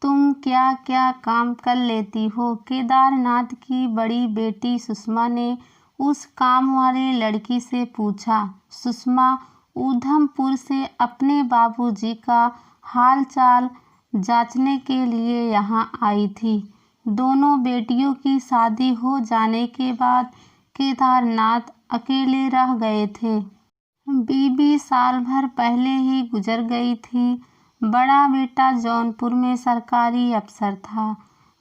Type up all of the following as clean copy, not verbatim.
तुम क्या क्या काम कर लेती हो? केदारनाथ की बड़ी बेटी सुषमा ने उस काम वाली लड़की से पूछा। सुषमा ऊधमपुर से अपने बाबूजी का हाल चाल जांचने के लिए यहाँ आई थी। दोनों बेटियों की शादी हो जाने के बाद केदारनाथ अकेले रह गए थे। बीबी साल भर पहले ही गुजर गई थी। बड़ा बेटा जौनपुर में सरकारी अफसर था।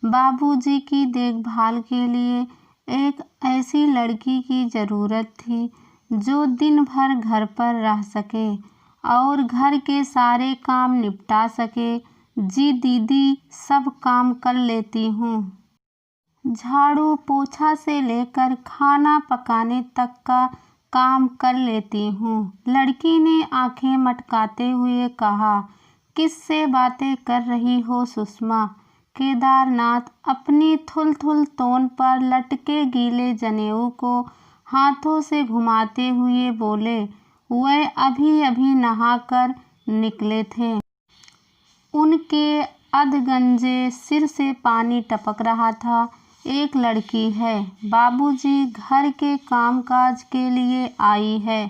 बाबूजी की देखभाल के लिए एक ऐसी लड़की की ज़रूरत थी जो दिन भर घर पर रह सके और घर के सारे काम निपटा सके। जी दीदी, सब काम कर लेती हूँ। झाड़ू पोछा से लेकर खाना पकाने तक का काम कर लेती हूँ। लड़की ने आंखें मटकाते हुए कहा। किससे बातें कर रही हो सुषमा? केदारनाथ अपनी थुल-थुल तोन पर लटके गीले जनेऊ को हाथों से घुमाते हुए बोले। वह अभी अभी नहाकर निकले थे। उनके अधगंजे सिर से पानी टपक रहा था। एक लड़की है, बाबूजी घर के कामकाज के लिए आई है,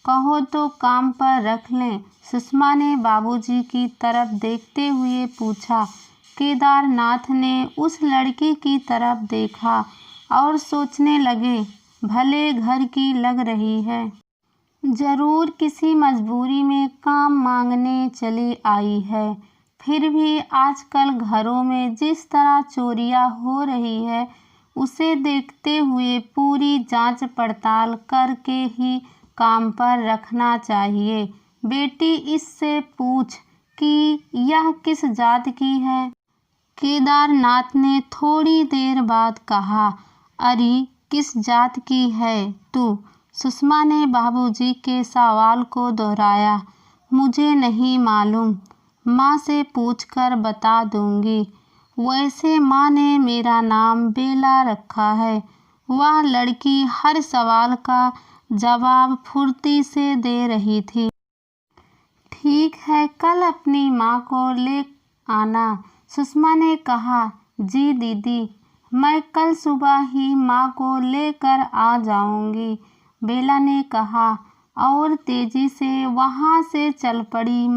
कहो तो काम पर रख लें। सुषमा ने बाबूजी की तरफ देखते हुए पूछा। केदारनाथ ने उस लड़की की तरफ देखा और सोचने लगे, भले घर की लग रही है, जरूर किसी मजबूरी में काम मांगने चली आई है। फिर भी आजकल घरों में जिस तरह चोरियां हो रही है, उसे देखते हुए पूरी जांच पड़ताल करके ही काम पर रखना चाहिए। बेटी, इससे पूछ कि यह किस जात की है? केदारनाथ ने थोड़ी देर बाद कहा। अरे, किस जात की है तू? सुषमा ने बाबूजी के सवाल को दोहराया। मुझे नहीं मालूम, माँ से पूछकर बता दूंगी। वैसे माँ ने मेरा नाम बेला रखा है। वह लड़की हर सवाल का जवाब फुर्ती से दे रही थी। ठीक है, कल अपनी माँ को ले आना, सुषमा ने कहा। जी दीदी, मैं कल सुबह ही माँ को लेकर आ जाऊंगी, बेला ने कहा और तेजी से वहाँ से चल पड़ी।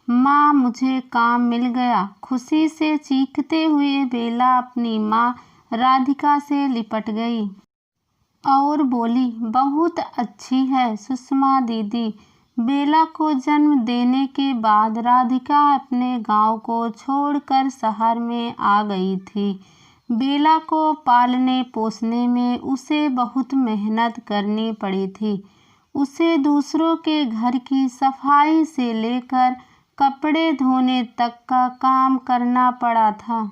माँ, मुझे काम मिल गया, खुशी से चीखते हुए बेला अपनी माँ राधिका से लिपट गई और बोली, बहुत अच्छी है सुषमा दीदी। बेला को जन्म देने के बाद राधिका अपने गांव को छोड़कर शहर में आ गई थी। बेला को पालने पोसने में उसे बहुत मेहनत करनी पड़ी थी। उसे दूसरों के घर की सफाई से लेकर कपड़े धोने तक का काम करना पड़ा था।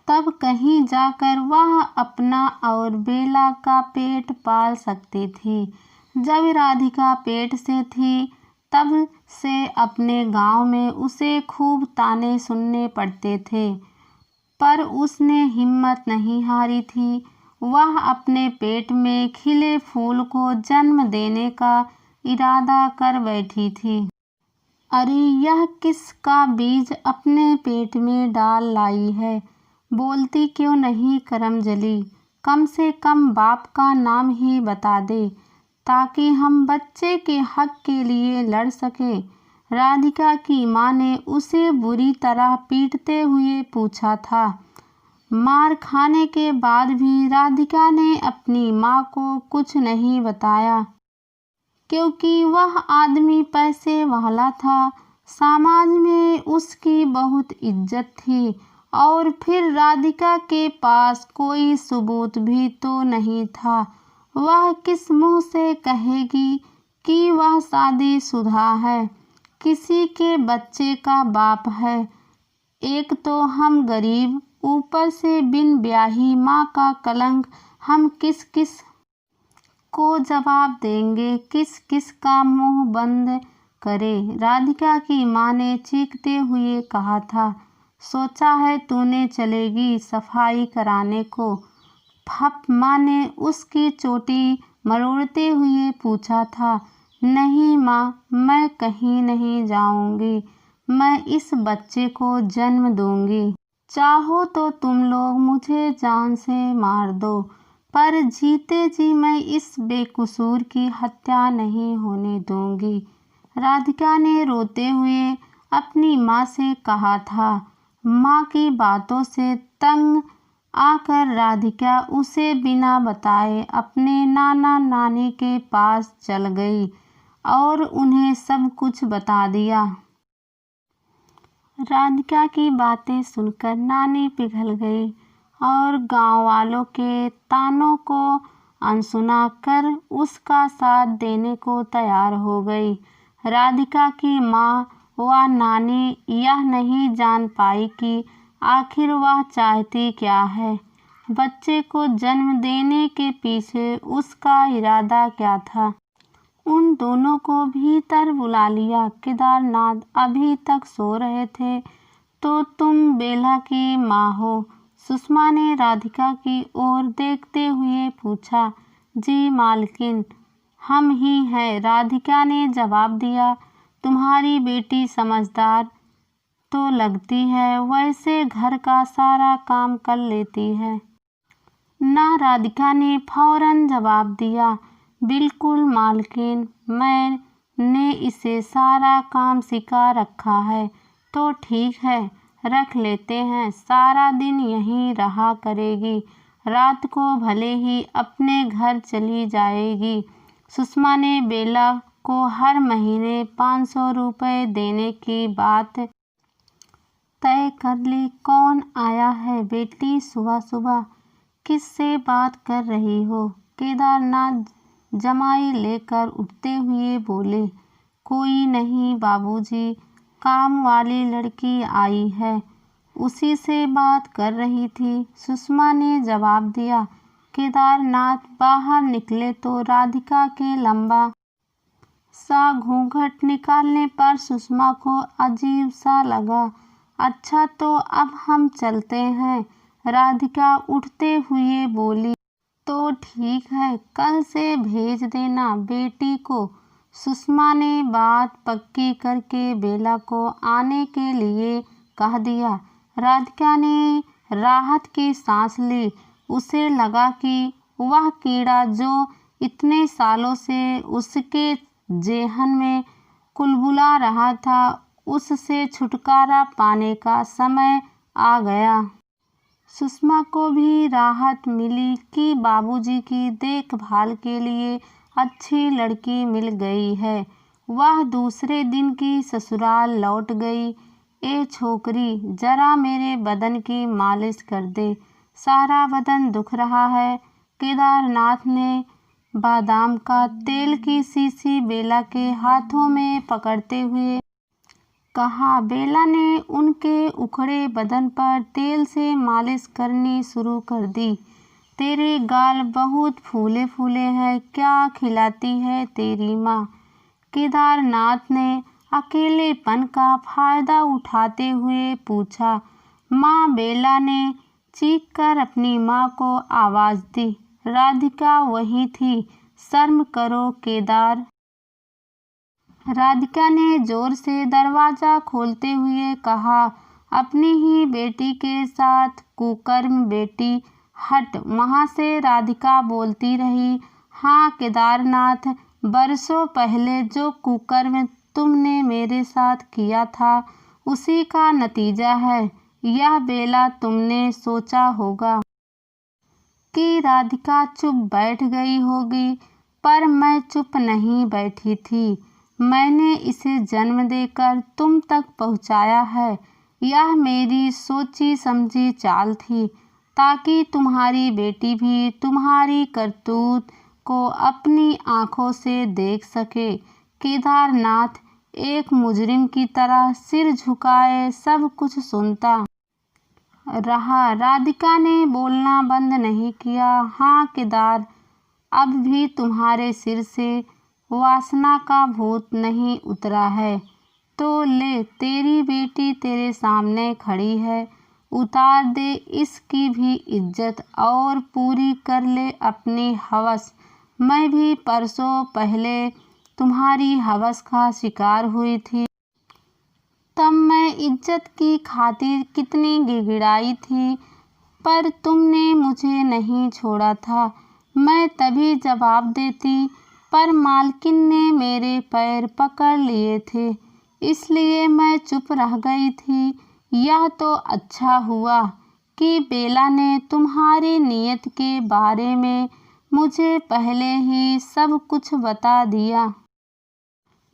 तब कहीं जाकर वह अपना और बेला का पेट पाल सकती थी। जब राधिका पेट से थी, तब से अपने गांव में उसे खूब ताने सुनने पड़ते थे, पर उसने हिम्मत नहीं हारी थी। वह अपने पेट में खिले फूल को जन्म देने का इरादा कर बैठी थी। अरे, यह किसका बीज अपने पेट में डाल लाई है? बोलती क्यों नहीं करमजली? कम से कम बाप का नाम ही बता दे, ताकि हम बच्चे के हक के लिए लड़ सके। राधिका की माँ ने उसे बुरी तरह पीटते हुए पूछा था। मार खाने के बाद भी राधिका ने अपनी माँ को कुछ नहीं बताया, क्योंकि वह आदमी पैसे वाला था। समाज में उसकी बहुत इज्जत थी और फिर राधिका के पास कोई सबूत भी तो नहीं था। वह किस मुंह से कहेगी कि वह शादीशुदा है, किसी के बच्चे का बाप है? एक तो हम गरीब, ऊपर से बिन ब्याही माँ का कलंक। हम किस किस को जवाब देंगे, किस किस का मुंह बंद करे? राधिका की माँ ने चीखते हुए कहा था। सोचा है तूने चलेगी सफाई कराने को? फप, माँ ने उसकी चोटी मरोड़ते हुए पूछा था। नहीं माँ, मैं कहीं नहीं जाऊंगी। मैं इस बच्चे को जन्म दूंगी। चाहो तो तुम लोग मुझे जान से मार दो, पर जीते जी मैं इस बेकसूर की हत्या नहीं होने दूंगी। राधिका ने रोते हुए अपनी माँ से कहा था। माँ की बातों से तंग आकर राधिका उसे बिना बताए अपने नाना नानी के पास चल गई और उन्हें सब कुछ बता दिया। राधिका की बातें सुनकर नानी पिघल गई और गांव वालों के तानों को अनसुना कर उसका साथ देने को तैयार हो गई। राधिका की माँ व नानी यह नहीं जान पाई कि आखिर वह चाहती क्या है। बच्चे को जन्म देने के पीछे उसका इरादा क्या था। उन दोनों को भीतर बुला लिया। केदारनाथ अभी तक सो रहे थे। तो तुम बेला की माँ हो? सुषमा ने राधिका की ओर देखते हुए पूछा। जी मालकिन, हम ही हैं, राधिका ने जवाब दिया। तुम्हारी बेटी समझदार तो लगती है, वैसे घर का सारा काम कर लेती है ना? राधिका ने फौरन जवाब दिया। बिल्कुल मालकिन, मैंने इसे सारा काम सिखा रखा है। तो ठीक है, रख लेते हैं, सारा दिन यहीं रहा करेगी, रात को भले ही अपने घर चली जाएगी। सुषमा ने बेला को हर महीने 500 रुपये देने की बात तय कर ली। कौन आया है बेटी सुबह सुबह? किससे बात कर रही हो? केदारनाथ जमाई लेकर उठते हुए बोले। कोई नहीं बाबूजी, काम वाली लड़की आई है, उसी से बात कर रही थी, सुषमा ने जवाब दिया। केदारनाथ बाहर निकले तो राधिका के लंबा सा घूंघट निकालने पर सुषमा को अजीब सा लगा। अच्छा तो अब हम चलते हैं, राधिका उठते हुए बोली। तो ठीक है, कल से भेज देना बेटी को। सुषमा ने बात पक्की करके बेला को आने के लिए कह दिया। राधिका ने राहत की सांस ली। उसे लगा कि वह कीड़ा जो इतने सालों से उसके जेहन में कुलबुला रहा था, उससे छुटकारा पाने का समय आ गया। सुषमा को भी राहत मिली कि बाबूजी की देखभाल के लिए अच्छी लड़की मिल गई है। वह दूसरे दिन की ससुराल लौट गई। ए छोकरी, जरा मेरे बदन की मालिश कर दे, सारा बदन दुख रहा है। केदारनाथ ने बादाम का तेल की शीशी बेला के हाथों में पकड़ते हुए कहा। बेला ने उनके उखड़े बदन पर तेल से मालिश करनी शुरू कर दी। तेरे गाल बहुत फूले फूले हैं, क्या खिलाती है तेरी माँ? केदारनाथ ने अकेलेपन का फायदा उठाते हुए पूछा। माँ, बेला ने चीख कर अपनी माँ को आवाज दी। राधिका वही थी। शर्म करो केदार। राधिका ने जोर से दरवाजा खोलते हुए कहा। अपनी ही बेटी के साथ कुकर्म बेटी, हट वहाँ से। राधिका बोलती रही। हाँ केदारनाथ, बरसों पहले जो कुकर्म तुमने मेरे साथ किया था, उसी का नतीजा है यह। बेला, तुमने सोचा होगा कि राधिका चुप बैठ गई होगी, पर मैं चुप नहीं बैठी थी। मैंने इसे जन्म देकर तुम तक पहुंचाया है। यह मेरी सोची समझी चाल थी, ताकि तुम्हारी बेटी भी तुम्हारी करतूत को अपनी आंखों से देख सके। केदारनाथ एक मुजरिम की तरह सिर झुकाए सब कुछ सुनता रहा। राधिका ने बोलना बंद नहीं किया। हाँ केदार, अब भी तुम्हारे सिर से वासना का भूत नहीं उतरा है। तो ले, तेरी बेटी तेरे सामने खड़ी है, उतार दे इसकी भी इज्जत और पूरी कर ले अपनी हवस। मैं भी परसों पहले तुम्हारी हवस का शिकार हुई थी। तब मैं इज्जत की खातिर कितनी गिड़गिड़ाई थी, पर तुमने मुझे नहीं छोड़ा था। मैं तभी जवाब देती, पर मालकिन ने मेरे पैर पकड़ लिए थे, इसलिए मैं चुप रह गई थी। यह तो अच्छा हुआ कि बेला ने तुम्हारी नीयत के बारे में मुझे पहले ही सब कुछ बता दिया।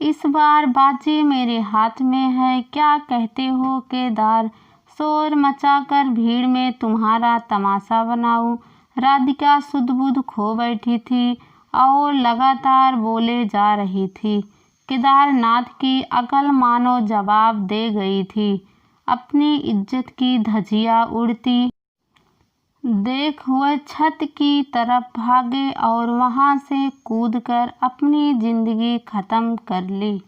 इस बार बाजी मेरे हाथ में है। क्या कहते हो केदार? शोर मचाकर भीड़ में तुम्हारा तमाशा बनाऊं? राधिका सुध-बुध खो बैठी थी और लगातार बोले जा रही थी। केदारनाथ की अकल मानो जवाब दे गई थी। अपनी इज्जत की धज्जियां उड़ती देख वह छत की तरफ भागे और वहां से कूदकर अपनी जिंदगी खत्म कर ली।